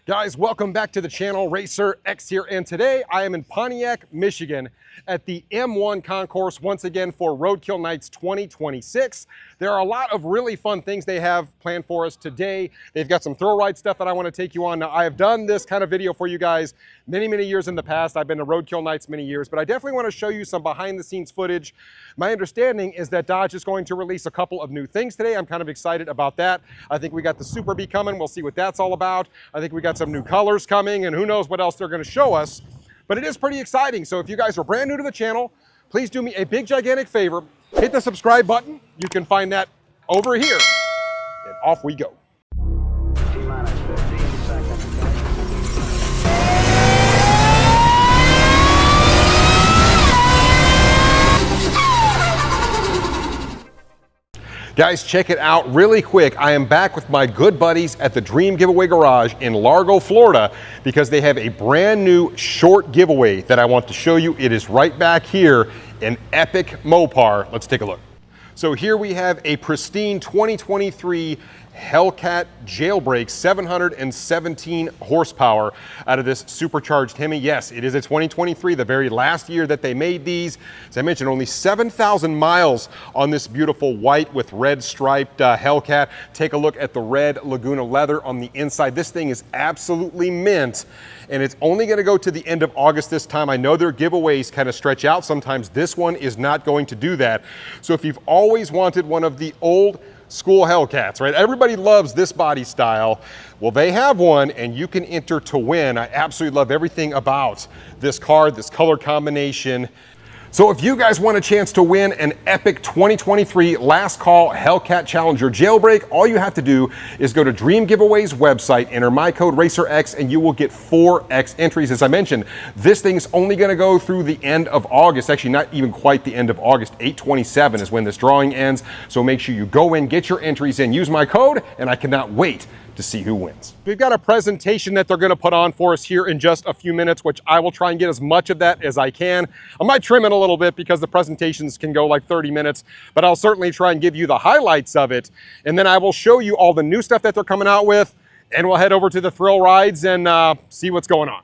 Guys, welcome back to the channel. RacerX here, and today I am in Pontiac, Michigan at the M1 concourse once again for Roadkill Nights 2026. There are a lot of really fun things they have planned for us today. They've got some thrill ride stuff that I want to take you on. Now, I have done this kind of video for you guys many years in the past. I've been to Roadkill Nights many years, but I definitely want to show you some behind the scenes footage. My understanding is that Dodge is going to release a couple of new things today. I'm kind of excited about that. I think we got the Super Bee coming. We'll see what that's all about. I think we got some new colors coming, and who knows what else they're going to show us. But it is pretty exciting. So if you guys are brand new to the channel, please do me a big gigantic favor. Hit the subscribe button. You can find that over here. And off we go. T-minus 15 seconds. Guys, check it out really quick. I am back with my good buddies at the Dream Giveaway Garage in Largo, Florida, because they have a brand new short giveaway that I want to show you. It is right back here, an epic Mopar. Let's take a look. So here we have a pristine 2023 Hellcat jailbreak, 717 horsepower out of this supercharged Hemi. Yes, it is a 2023, the very last year that they made these. As I mentioned, only 7,000 miles on this beautiful white with red striped Hellcat. Take a look at the red Laguna leather on the inside. This thing is absolutely mint, and it's only going to go to the end of August this time. I know their giveaways kind of stretch out sometimes. This one is not going to do that. So if you've always wanted one of the old school Hellcats, right? Everybody loves this body style. Well, they have one, and you can enter to win. I absolutely love everything about this car, this color combination. So if you guys want a chance to win an epic 2023 last call Hellcat Challenger jailbreak, all you have to do is go to Dream Giveaway's website, enter my code RacerX, and you will get 4X entries. As I mentioned, this thing's only going to go through the end of August. Actually, not even quite the end of August. 8/27 is when this drawing ends. So make sure you go in, get your entries in, use my code, and I cannot wait to see who wins. We've got a presentation that they're going to put on for us here in just a few minutes, which I will try and get as much of that as I can. I might trim it a little bit because the presentations can go like 30 minutes, but I'll certainly try and give you the highlights of it. And then I will show you all the new stuff that they're coming out with, and we'll head over to the thrill rides and see what's going on.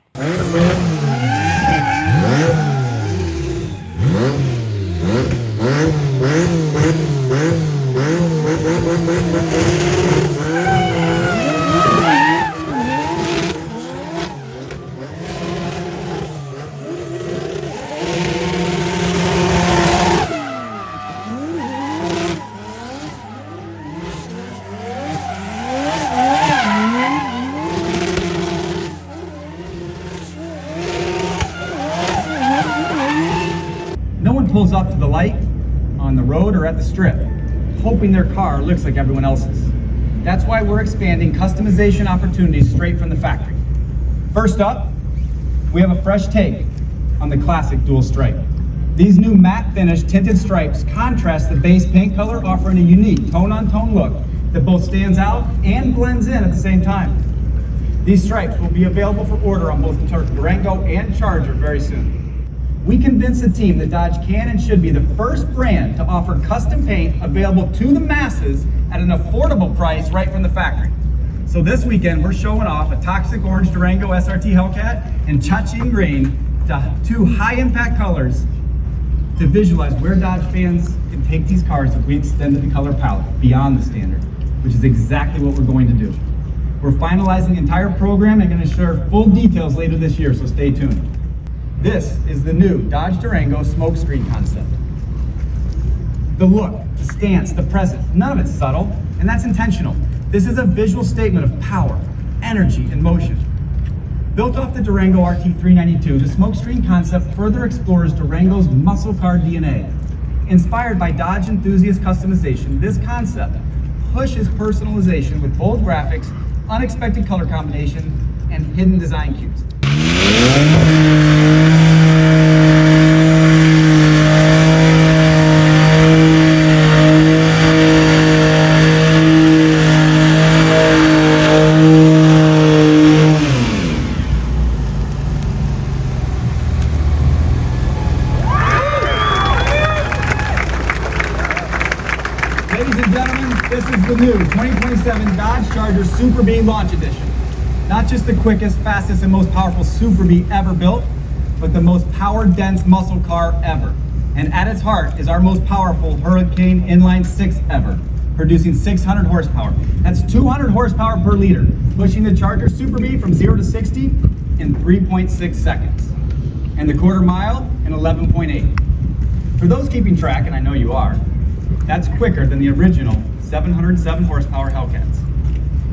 No one pulls up to the light on the road or at the strip, hoping their car looks like everyone else's. That's why we're expanding customization opportunities straight from the factory. First up, we have a fresh take on the classic dual stripe. These new matte finish tinted stripes contrast the base paint color, offering a unique tone-on-tone look that both stands out and blends in at the same time. These stripes will be available for order on both the Durango and Charger very soon. We convinced the team that Dodge can and should be the first brand to offer custom paint available to the masses at an affordable price right from the factory. So this weekend, we're showing off a toxic orange Durango SRT Hellcat and Chaching green, two high-impact colors, to visualize where Dodge fans can take these cars if we extended the color palette beyond the standard, which is exactly what we're going to do. We're finalizing the entire program and going to share full details later this year, so stay tuned. This is the new Dodge Durango smokescreen concept. The look, the stance, the presence, none of it's subtle, and that's intentional. This is a visual statement of power, energy, and motion. Built off the Durango RT392, the smokescreen concept further explores Durango's muscle car DNA. Inspired by Dodge enthusiast customization, this concept pushes personalization with bold graphics, unexpected color combination, and hidden design cues. Ladies and gentlemen, this is the new 2027 Dodge Charger Super Bee Launch Edition. Not just the quickest, fastest, and most powerful Super Bee ever built, but the most power-dense muscle car ever. And at its heart is our most powerful Hurricane Inline 6 ever, producing 600 horsepower. That's 200 horsepower per liter, pushing the Charger Super Bee from 0 to 60 in 3.6 seconds, and the quarter mile in 11.8. For those keeping track, and I know you are, that's quicker than the original 707 horsepower Hellcats.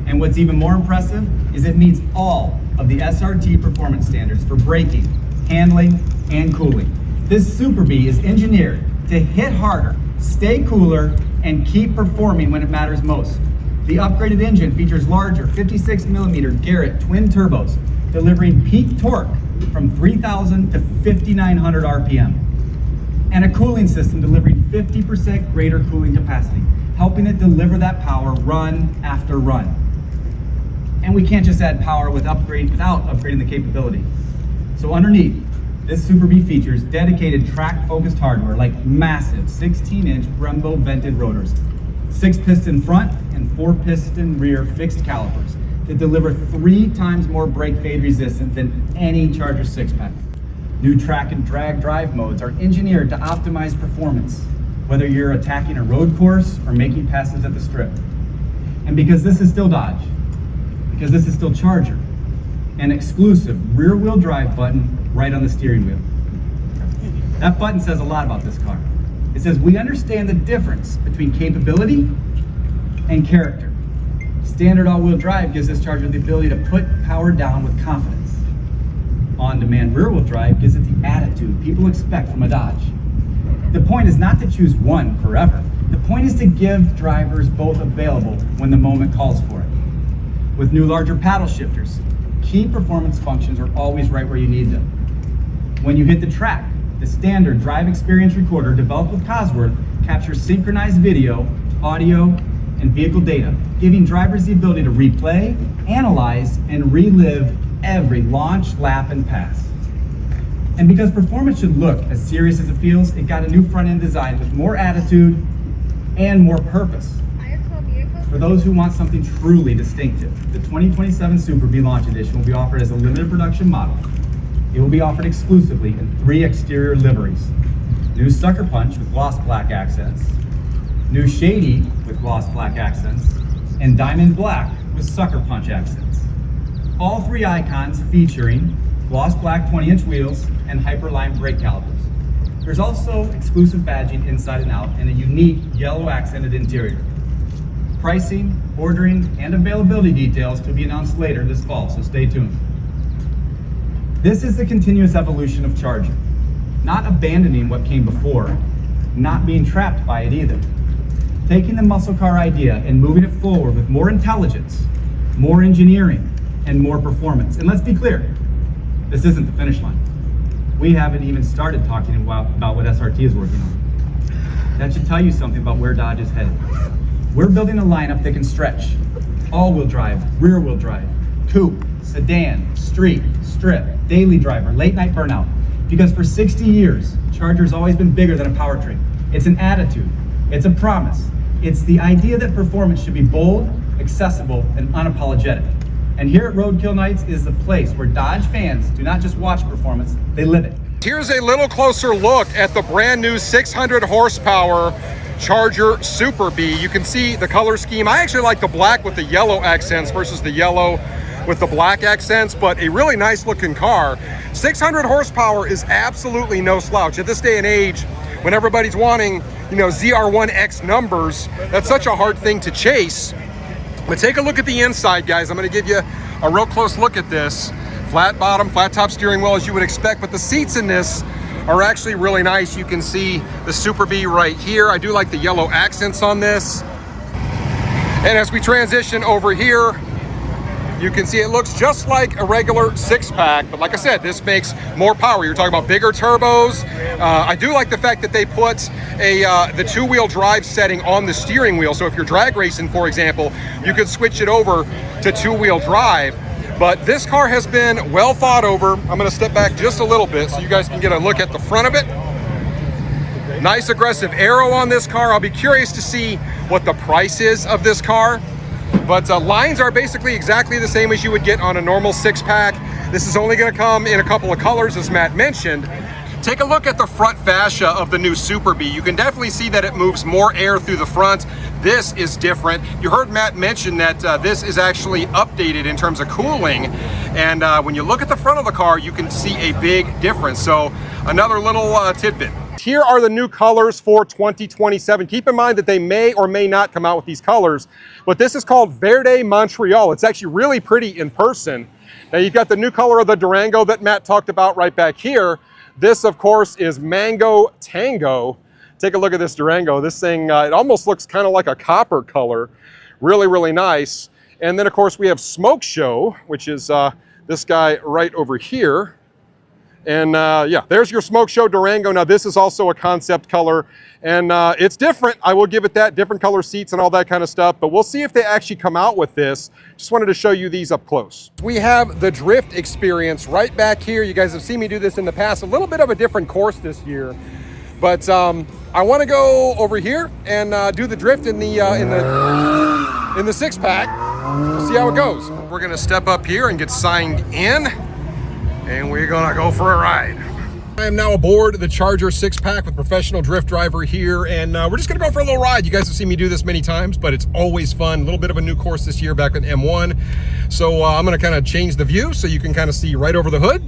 And what's even more impressive is it meets all of the SRT performance standards for braking, handling, and cooling. This Super Bee is engineered to hit harder, stay cooler, and keep performing when it matters most. The upgraded engine features larger 56mm Garrett twin turbos, delivering peak torque from 3,000 to 5,900 RPM. And a cooling system delivering 50% greater cooling capacity, helping it deliver that power run after run. And we can't just add power without upgrading the capability. So underneath, this Super Bee features dedicated track-focused hardware like massive 16-inch Brembo vented rotors, 6-piston front and 4-piston rear fixed calipers that deliver 3 times more brake fade resistant than any Charger 6-pack. New track and drag drive modes are engineered to optimize performance, whether you're attacking a road course or making passes at the strip. And because this is still Dodge, because this is still Charger, an exclusive rear-wheel drive button right on the steering wheel. That button says a lot about this car. It says we understand the difference between capability and character. Standard all-wheel drive gives this Charger the ability to put power down with confidence. On-demand rear-wheel drive gives it the attitude people expect from a Dodge. The point is not to choose one forever. The point is to give drivers both available when the moment calls for it. With new larger paddle shifters, key performance functions are always right where you need them. When you hit the track, the standard drive experience recorder developed with Cosworth captures synchronized video, audio, and vehicle data, giving drivers the ability to replay, analyze, and relive every launch, lap, and pass. And because performance should look as serious as it feels, it got a new front-end design with more attitude and more purpose. For those who want something truly distinctive, the 2027 Super Bee Launch Edition will be offered as a limited production model. It will be offered exclusively in 3 exterior liveries. New Sucker Punch with gloss black accents, New Shady with gloss black accents, and Diamond Black with Sucker Punch accents. All 3 icons featuring gloss black 20-inch wheels and Hyperline brake calipers. There's also exclusive badging inside and out and a unique yellow accented interior. Pricing, ordering, and availability details to be announced later this fall, so stay tuned. This is the continuous evolution of Charger. Not abandoning what came before, not being trapped by it either. Taking the muscle car idea and moving it forward with more intelligence, more engineering, and more performance. And let's be clear, this isn't the finish line. We haven't even started talking about what SRT is working on. That should tell you something about where Dodge is headed. We're building a lineup that can stretch. All-wheel drive, rear-wheel drive, coupe, sedan, street, strip, daily driver, late-night burnout. Because for 60 years, Charger's always been bigger than a powertrain. It's an attitude. It's a promise. It's the idea that performance should be bold, accessible, and unapologetic. And here at Roadkill Nights is the place where Dodge fans do not just watch performance, they live it. Here's a little closer look at the brand new 600 horsepower Charger Super Bee. You can see the color scheme. I actually like the black with the yellow accents versus the yellow with the black accents, but a really nice looking car. 600 horsepower is absolutely no slouch. At this day and age, when everybody's wanting, ZR1X numbers, that's such a hard thing to chase. But take a look at the inside, guys. I'm gonna give you a real close look at this. Flat bottom, flat top steering wheel as you would expect, but the seats in this are actually really nice. You can see the Super Bee right here. I do like the yellow accents on this. And as we transition over here, you can see it looks just like a regular 6-pack, but like I said, this makes more power. You're talking about bigger turbos. I do like the fact that they put the 2-wheel drive setting on the steering wheel. So if you're drag racing, for example, you could switch it over to 2-wheel drive. But this car has been well thought over. I'm gonna step back just a little bit so you guys can get a look at the front of it. Nice aggressive aero on this car. I'll be curious to see what the price is of this car. But lines are basically exactly the same as you would get on a normal 6-pack. This is only going to come in a couple of colors, as Matt mentioned. Take a look at the front fascia of the new Super Bee. You can definitely see that it moves more air through the front. This is different. You heard Matt mention that this is actually updated in terms of cooling. And when you look at the front of the car, you can see a big difference. So another little tidbit. Here are the new colors for 2027. Keep in mind that they may or may not come out with these colors, but this is called Verde Montreal. It's actually really pretty in person. Now you've got the new color of the Durango that Matt talked about right back here. This, of course, is Mango Tango. Take a look at this Durango. This thing, it almost looks kind of like a copper color. Really, really nice. And then, of course, we have Smoke Show, which is this guy right over here. And yeah, there's your Smoke Show Durango. Now, this is also a concept color, and it's different. I will give it that. Different color seats and all that kind of stuff, but we'll see if they actually come out with this. Just wanted to show you these up close. We have the drift experience right back here. You guys have seen me do this in the past. A little bit of a different course this year, but I want to go over here and do the drift in the 6-pack. We'll see how it goes. We're gonna step up here and get signed in, and we're gonna go for a ride. I am now aboard the Charger 6-pack with professional drift driver here, and we're just gonna go for a little ride. You guys have seen me do this many times, but it's always fun. A little bit of a new course this year back with M1. So I'm gonna kind of change the view so you can kind of see right over the hood.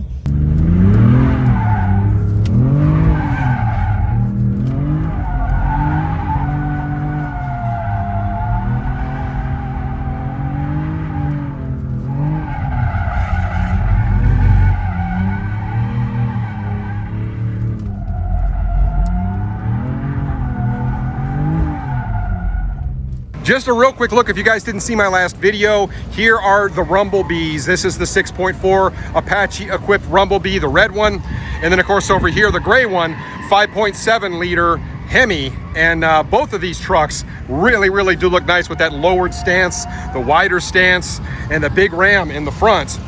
Just a real quick look, if you guys didn't see my last video, here are the Rumblebees. This is the 6.4 Apache equipped Rumblebee, the red one. And then of course over here, the gray one, 5.7 liter Hemi. And both of these trucks really, really do look nice with that lowered stance, the wider stance, and the big ram in the front.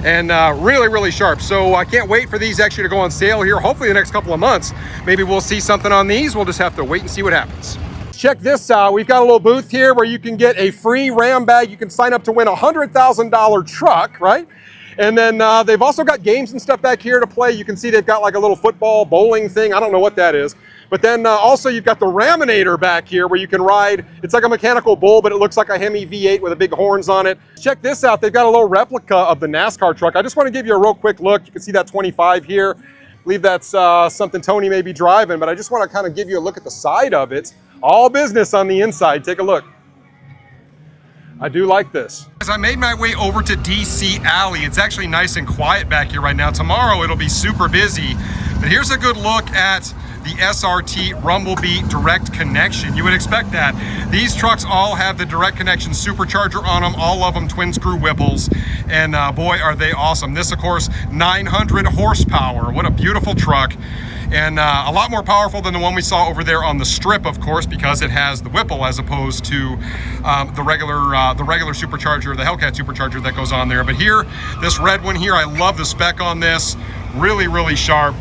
And really, really sharp. So I can't wait for these actually to go on sale here. Hopefully the next couple of months. Maybe we'll see something on these. We'll just have to wait and see what happens. Check this out. We've got a little booth here where you can get a free Ram bag. You can sign up to win a $100,000 truck, right? And then they've also got games and stuff back here to play. You can see they've got like a little football bowling thing. I don't know what that is. But then also you've got the Raminator back here where you can ride. It's like a mechanical bull, but it looks like a Hemi V8 with the big horns on it. Check this out. They've got a little replica of the NASCAR truck. I just want to give you a real quick look. You can see that 25 here. I believe that's something Tony may be driving, but I just want to kind of give you a look at the side of it. All business on the inside. Take a look. I do like this. As I made my way over to DC Alley, it's actually nice and quiet back here right now. Tomorrow it'll be super busy, but here's a good look at the SRT Rumblebee direct connection. You would expect that. These trucks all have the direct connection supercharger on them, all of them twin screw Whipples, and boy are they awesome. This of course 900 horsepower. What a beautiful truck. And a lot more powerful than the one we saw over there on the strip, of course, because it has the Whipple as opposed to the regular supercharger, the Hellcat supercharger that goes on there. But here, this red one here, I love the spec on this. Really, really sharp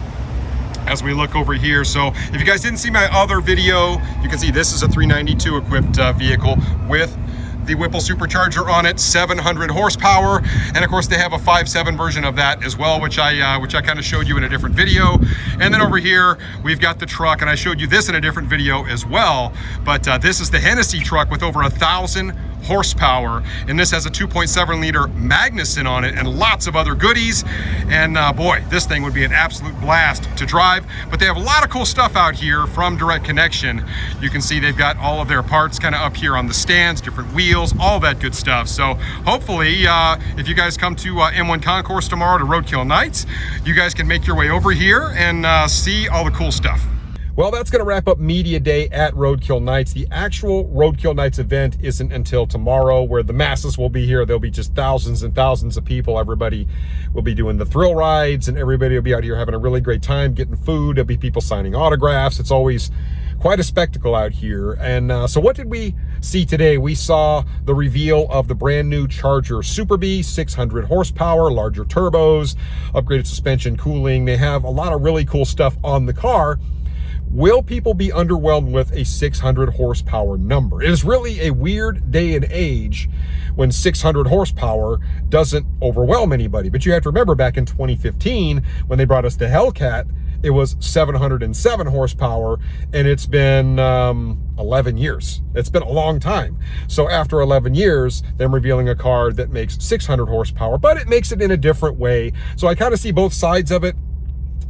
as we look over here. So if you guys didn't see my other video, you can see this is a 392 equipped vehicle with the Whipple supercharger on it, 700 horsepower, and of course they have a 5.7 version of that as well, which I kind of showed you in a different video. And then over here we've got the truck, and I showed you this in a different video as well. But this is the Hennessy truck with over 1,000 horsepower, and this has a 2.7 liter Magnuson on it and lots of other goodies. And boy, this thing would be an absolute blast to drive. But they have a lot of cool stuff out here from Direct Connection. You can see they've got all of their parts kind of up here on the stands, different wheels, all that good stuff. So hopefully if you guys come to M1 Concourse tomorrow to Roadkill Nights, you guys can make your way over here and see all the cool stuff. Well, that's going to wrap up Media Day at Roadkill Nights. The actual Roadkill Nights event isn't until tomorrow, where the masses will be here. There'll be just thousands and thousands of people. Everybody will be doing the thrill rides, and everybody will be out here having a really great time, getting food. There'll be people signing autographs. It's always quite a spectacle out here. And so what did we see today? We saw the reveal of the brand new Charger Super Bee, 600 horsepower, larger turbos, upgraded suspension, cooling. They have a lot of really cool stuff on the car. will people be underwhelmed with a 600 horsepower number? It is really a weird day and age when 600 horsepower doesn't overwhelm anybody. But you have to remember, back in 2015, when they brought us the Hellcat, it was 707 horsepower, and it's been 11 years. It's been a long time. So after 11 years, them revealing a car that makes 600 horsepower, but it makes it in a different way. So I kind of see both sides of it.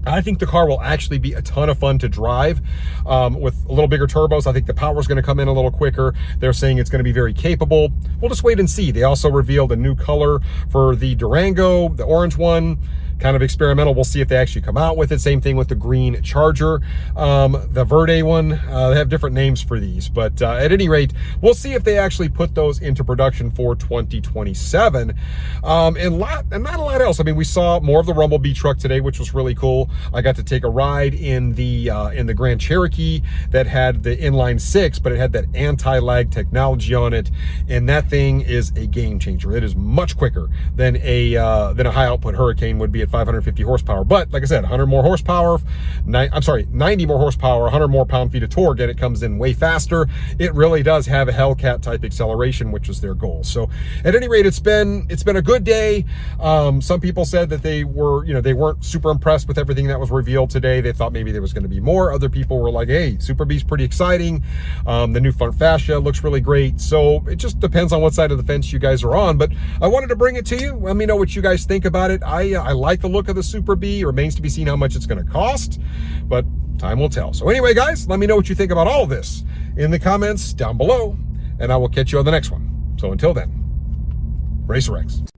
I think the car will actually be a ton of fun to drive with a little bigger turbos. I think the power is going to come in a little quicker. They're saying it's going to be very capable. We'll just wait and see. They also revealed a new color for the Durango, the orange one. Kind of experimental. We'll see if they actually come out with it. Same thing with the green Charger. The Verde one, they have different names for these, but at any rate, we'll see if they actually put those into production for 2027. And not a lot else. I mean, we saw more of the Rumblebee truck today, which was really cool. I got to take a ride in the Grand Cherokee that had the inline 6, but it had that anti-lag technology on it, and that thing is a game changer. It is much quicker than a high output Hurricane would be at 550 horsepower. But like I said, 100 more horsepower, 90 more horsepower, 100 more pound-feet of torque, and it comes in way faster. It really does have a Hellcat type acceleration, which was their goal. So at any rate, it's been a good day. Some people said that they weren't super impressed with everything that was revealed today. They thought maybe there was going to be more. Other people were like, hey, Super B's pretty exciting. The new front fascia looks really great. So it just depends on what side of the fence you guys are on. But I wanted to bring it to you. Let me know what you guys think about it. I like the look of the Super B. It remains to be seen how much it's going to cost, but time will tell. So anyway, guys, let me know what you think about all of this in the comments down below, and I will catch you on the next one. So until then, RacerX.